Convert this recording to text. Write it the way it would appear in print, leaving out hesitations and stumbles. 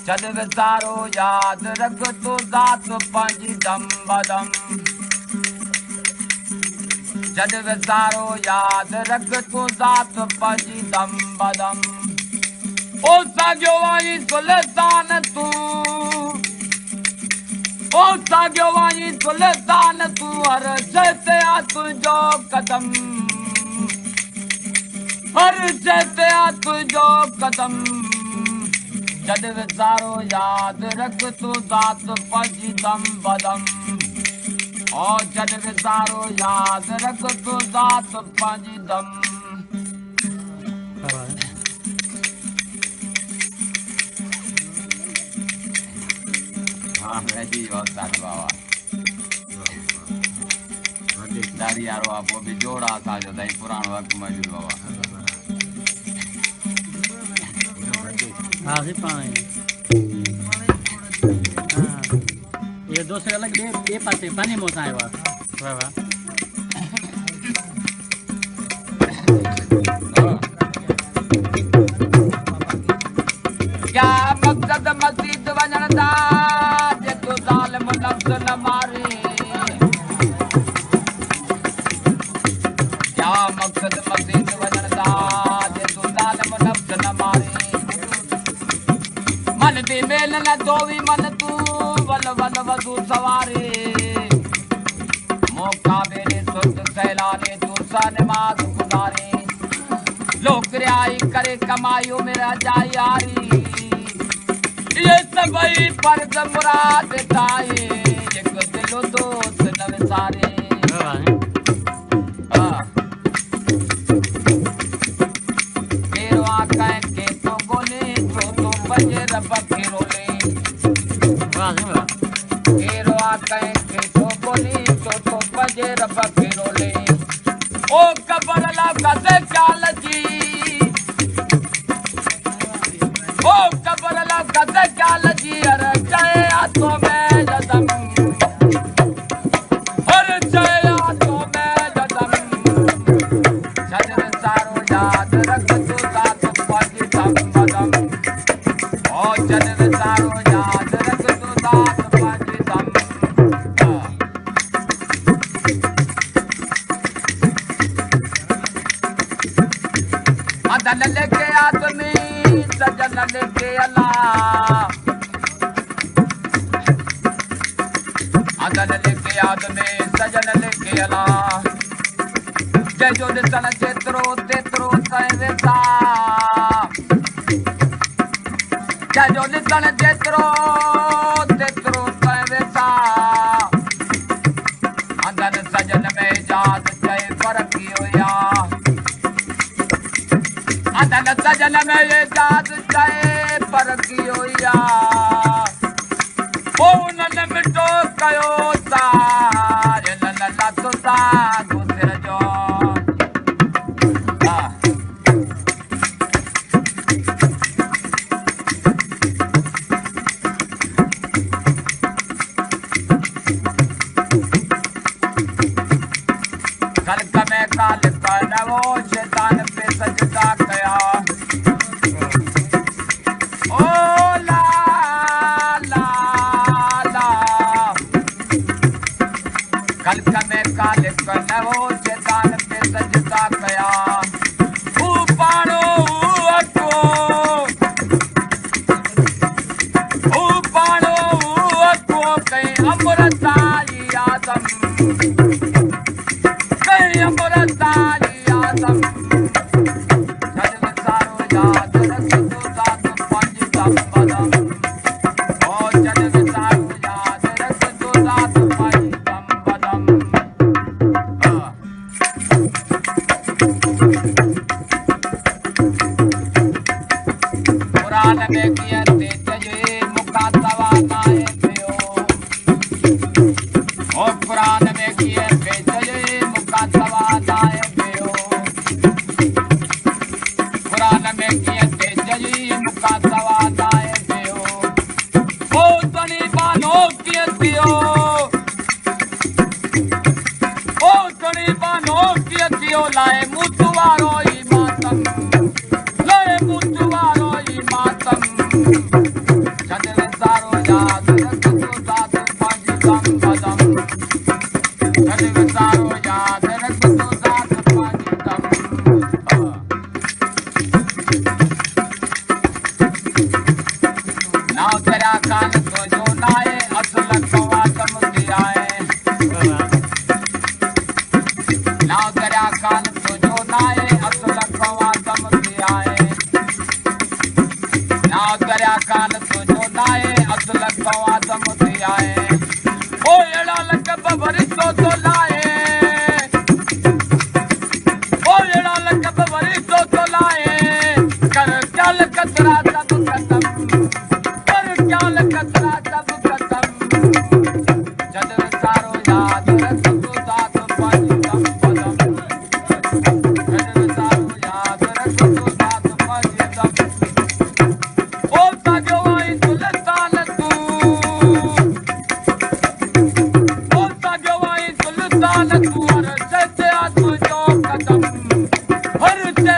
जद विसारो याद रख तो दात पंजी दम बदम जद विसारो याद रख तो दात पंजी दम बदम ओ सागियो वाई सुल्तान तू ओ सागियो वाई सुल्तान तू हर जैसे आ तुझो कदम हर जैसे आ तुझो कदम जद विसारो याद रख तू दात पंजी दम बदम और जद विसारो याद रख तू दात पंजी दम हाँ जी बहुत सारे बाबा दारी यारो आप वो भी जोड़ा था जो दाई पुराना वक्त मौजूद बाबा हाँ पानी हाँ ये दूसरे अलग ये पास पानी मोसा है वाह वाह क्या मकसद मस्जिद वजन दा जे तू जालिम नफ्स न मारे क्या मकसद मस्जिद वजन दा जे तू जालिम नफ्स न मारे मन दी मेल न दोवी मन तू वल वल वधू सवारे मौका बेरे सुत सैलाने तू सा नमाज गुजारे लोक रियाई करे कमाइयो मेरा जाई यारी ये सबई फर्ज मुराद ताए एक दिलो दोस्त न विसारे केरो आका के तो गोले तो बजे रब के रोले केरो आका के तो गोले तो बजे रब के रोले ओ कबर ला कदे चाल जी ओ कबर ला कदे चाल जी अरे चाहे हाथों में जदम अरे चाहे हाथों में जदम जद विसारो याद रख तू दात पंजी दम बदम ओ जद विसारो याद रख तू दात पंजी दम अदल लेके आदमी सजन लेके अल्लाह अदल लेके आदमी सजन लेके अल्लाह जय जो दिसन जेतरो तेतरो तय वेसा जय जो दिसन जेतरो तेतरो तय वेसा अदल सजन में जात जय फर्क होया अदल सजन में ये जात चाहे पर की होया ओ नन मिटो कयो सारे नन लतो सा गुजर जो खल्क में काल करवो शैतान पे सजदा कया ओ ला ला ला खल्क में काल करवो शैतान पे सजदा कया ऊ पाणो अको कहीं अमृताई आदम कहीं अमृताई आदम जद विसारो याद रख तू दात पंजी दम बदम ओ जद विसारो याद रख तू दात पंजी दम बदम कुरान में किया तेजे मुकातवा नाए पियो ओ कुरान में किए तेजे मुकातवा नाए पियो कुरान में किए तेजे मुकातवा नाए पियो ओ तनी बानो किए पियो ओ तनी बानो किए पियो लाए मुतवारो ई मातम लाए मुतवारो ई मातम जद नाव दरिया कान तो जो नाए असल कवा समुद्री आए नाव दरिया कान तो जो नाए असल कवा समुद्री आए नाव दरिया कान तो जो नाए असल कवा समुद्री आए ओ एड़ा लक बबरी तो लाए ओ एड़ा लक बबरी तो लाए कर चल कतरा सब खत्म कर चल कतरा सब खत्म जद सारो याद रख तू साथ पंज कम पदम जद सारो याद रख तू साथ पंज कम ओ साजो आई सुल्तान तू ओ साजो आई सुल्तान तू हर से तुझो कदम हर से